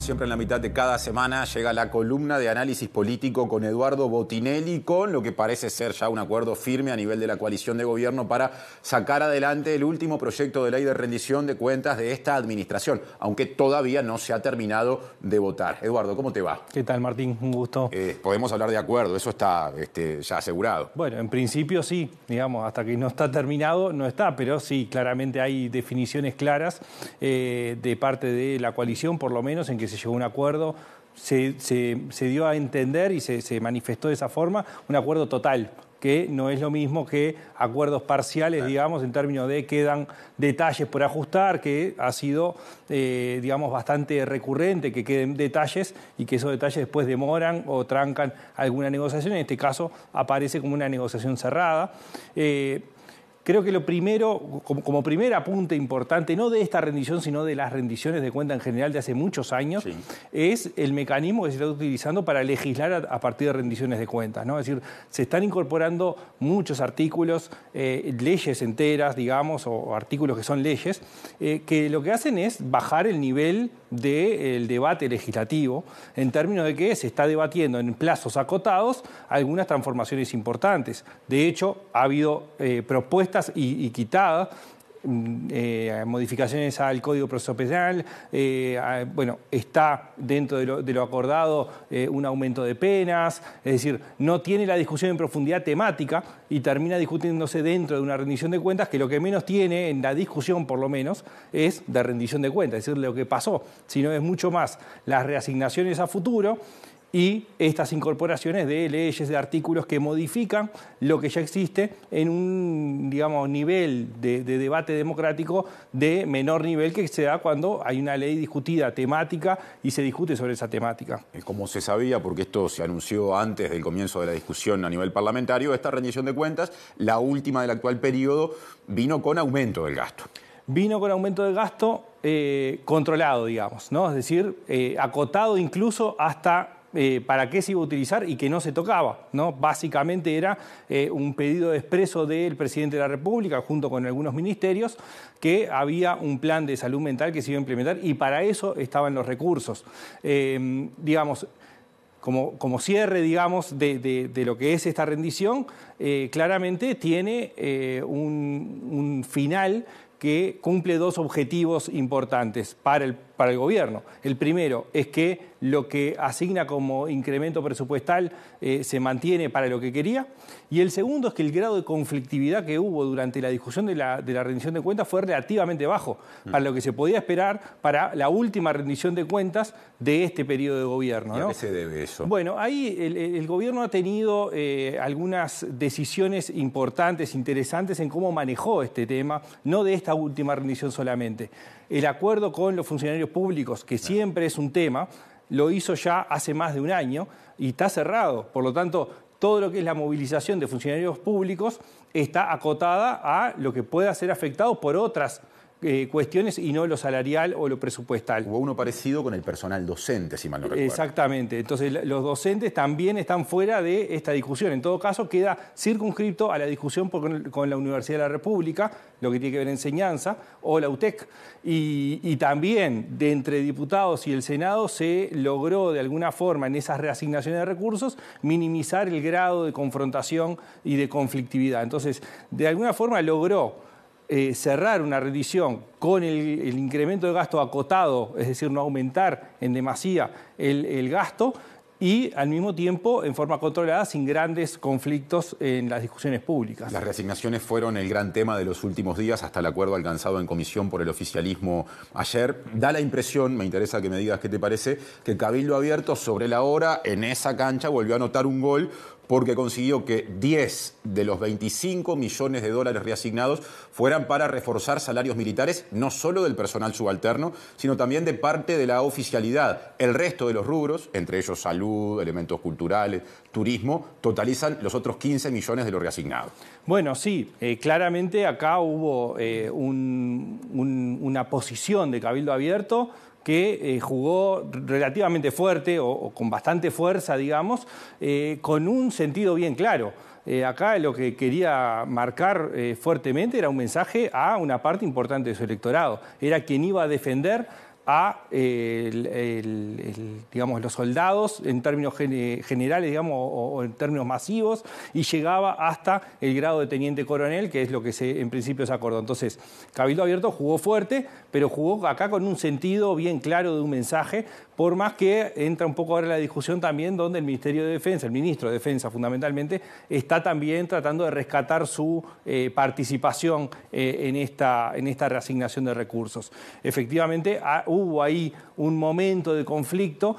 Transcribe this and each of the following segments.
Siempre en la mitad de cada semana llega la columna de análisis político con Eduardo Botinelli, con lo que parece ser ya un acuerdo firme a nivel de la coalición de gobierno para sacar adelante el último proyecto de ley de rendición de cuentas de esta administración, aunque todavía no se ha terminado de votar. Eduardo, ¿cómo te va? ¿Qué tal, Martín? Un gusto. Podemos hablar de acuerdo, eso está ya asegurado. Bueno, en principio sí, digamos, hasta que no está terminado no está, pero sí, claramente hay definiciones claras de parte de la coalición, por lo menos, en que se llegó a un acuerdo, se dio a entender y se manifestó de esa forma, un acuerdo total, que no es lo mismo que acuerdos parciales, digamos, en términos de quedan detalles por ajustar, que ha sido, digamos, bastante recurrente que queden detalles y que esos detalles después demoran o trancan alguna negociación. En este caso aparece como una negociación cerrada. Creo que lo primero, como primer apunte importante, no de esta rendición, sino de las rendiciones de cuenta en general de hace muchos años, sí, es el mecanismo que se está utilizando para legislar a partir de rendiciones de cuentas, ¿no? Es decir, se están incorporando muchos artículos, leyes enteras, digamos, o artículos que son leyes, que lo que hacen es bajar el nivel del debate legislativo, en términos de que se está debatiendo en plazos acotados algunas transformaciones importantes. De hecho, ha habido propuestas y quitadas, modificaciones al Código Procesal Penal, bueno, está dentro de lo acordado un aumento de penas, es decir, no tiene la discusión en profundidad temática y termina discutiéndose dentro de una rendición de cuentas que lo que menos tiene en la discusión, por lo menos, es de rendición de cuentas, es decir, lo que pasó, sino es mucho más las reasignaciones a futuro y estas incorporaciones de leyes, de artículos que modifican lo que ya existe en un, digamos, nivel de debate democrático de menor nivel que se da cuando hay una ley discutida temática y se discute sobre esa temática. Como se sabía, porque esto se anunció antes del comienzo de la discusión a nivel parlamentario, esta rendición de cuentas, la última del actual periodo, vino con aumento del gasto. Vino con aumento del gasto controlado, digamos, ¿no? Es decir, acotado incluso hasta para qué se iba a utilizar y que no se tocaba, ¿no? Básicamente era un pedido expreso del presidente de la República, junto con algunos ministerios, que había un plan de salud mental que se iba a implementar y para eso estaban los recursos. Digamos, como cierre, digamos, de lo que es esta rendición, claramente tiene un final que cumple dos objetivos importantes para el gobierno. El primero es que lo que asigna como incremento presupuestal se mantiene para lo que quería, y el segundo es que el grado de conflictividad que hubo durante la discusión de la rendición de cuentas fue relativamente bajo, para lo que se podía esperar para la última rendición de cuentas de este periodo de gobierno, ¿no? ¿A qué se debe eso? Bueno, ahí el gobierno ha tenido algunas decisiones importantes, interesantes en cómo manejó este tema, no de esta última rendición solamente. El acuerdo con los funcionarios públicos, que siempre es un tema, lo hizo ya hace más de un año y está cerrado. Por lo tanto, todo lo que es la movilización de funcionarios públicos está acotada a lo que pueda ser afectado por otras cuestiones y no lo salarial o lo presupuestal. Hubo uno parecido con el personal docente, si mal no recuerdo. Exactamente. Entonces, los docentes también están fuera de esta discusión. En todo caso, queda circunscripto a la discusión con la Universidad de la República, lo que tiene que ver enseñanza, o la UTEC. Y también, de entre diputados y el Senado, se logró de alguna forma, en esas reasignaciones de recursos, minimizar el grado de confrontación y de conflictividad. Entonces, de alguna forma logró cerrar una rendición con el incremento de gasto acotado, es decir, no aumentar en demasía el gasto, y al mismo tiempo en forma controlada, sin grandes conflictos en las discusiones públicas. Las reasignaciones fueron el gran tema de los últimos días, hasta el acuerdo alcanzado en comisión por el oficialismo ayer. Da la impresión, me interesa que me digas qué te parece, que Cabildo Abierto sobre la hora en esa cancha volvió a anotar un gol porque consiguió que 10 de los 25 millones de dólares reasignados fueran para reforzar salarios militares, no solo del personal subalterno, sino también de parte de la oficialidad. El resto de los rubros, entre ellos salud, elementos culturales, turismo, totalizan los otros 15 millones de los reasignados. Bueno, sí, claramente acá hubo una posición de Cabildo Abierto que jugó relativamente fuerte o con bastante fuerza, digamos, con un sentido bien claro. Acá lo que quería marcar fuertemente era un mensaje a una parte importante de su electorado. Era quien iba a defender a digamos, los soldados en términos generales, digamos, o en términos masivos, y llegaba hasta el grado de teniente coronel, que es lo que en principio se acordó. Entonces, Cabildo Abierto jugó fuerte, pero jugó acá con un sentido bien claro de un mensaje, por más que entra un poco ahora la discusión también donde el Ministerio de Defensa, el ministro de Defensa fundamentalmente, está también tratando de rescatar su participación en esta reasignación de recursos. Efectivamente, hubo ahí un momento de conflicto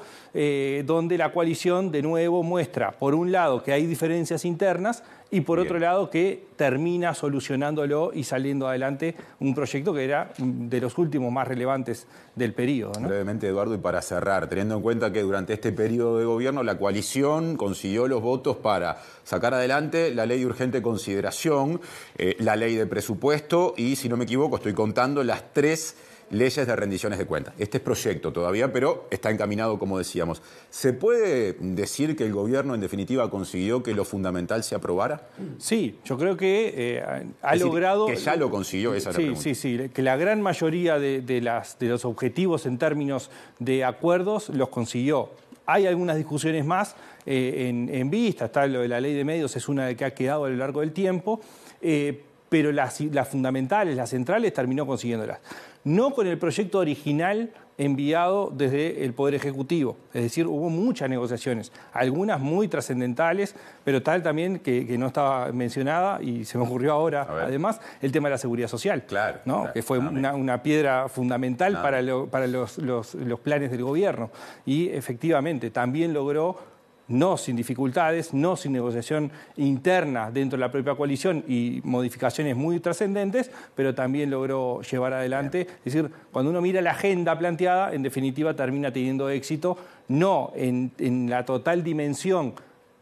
donde la coalición de nuevo muestra, por un lado, que hay diferencias internas y por otro lado que termina solucionándolo y saliendo adelante un proyecto que era de los últimos más relevantes del periodo, ¿no? Brevemente, Eduardo, y para cerrar, teniendo en cuenta que durante este periodo de gobierno la coalición consiguió los votos para sacar adelante la ley de urgente consideración, la ley de presupuesto y, si no me equivoco, estoy contando las 3 leyes de rendiciones de cuentas. Este es proyecto todavía, pero está encaminado, como decíamos. ¿Se puede decir que el gobierno, en definitiva, consiguió que lo fundamental se aprobara? Sí, yo creo que ha logrado... Que ya lo consiguió, esa es la pregunta. Sí, que la gran mayoría de los objetivos en términos de acuerdos los consiguió. Hay algunas discusiones más en vista, está lo de la ley de medios, es una que ha quedado a lo largo del tiempo, pero las fundamentales, las centrales, terminó consiguiéndolas. No con el proyecto original enviado desde el Poder Ejecutivo. Es decir, hubo muchas negociaciones, algunas muy trascendentales, pero tal también que no estaba mencionada, y se me ocurrió ahora, además, el tema de la seguridad social, claro, ¿no? Claro, que fue una piedra fundamental para los planes del gobierno. Y efectivamente también logró, no sin dificultades, no sin negociación interna dentro de la propia coalición y modificaciones muy trascendentes, pero también logró llevar adelante. Es decir, cuando uno mira la agenda planteada, en definitiva termina teniendo éxito, no en la total dimensión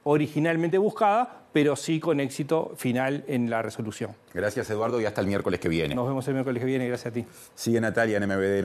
originalmente buscada, pero sí con éxito final en la resolución. Gracias, Eduardo, y hasta el miércoles que viene. Nos vemos el miércoles que viene, gracias a ti. Sigue Natalia en MBD.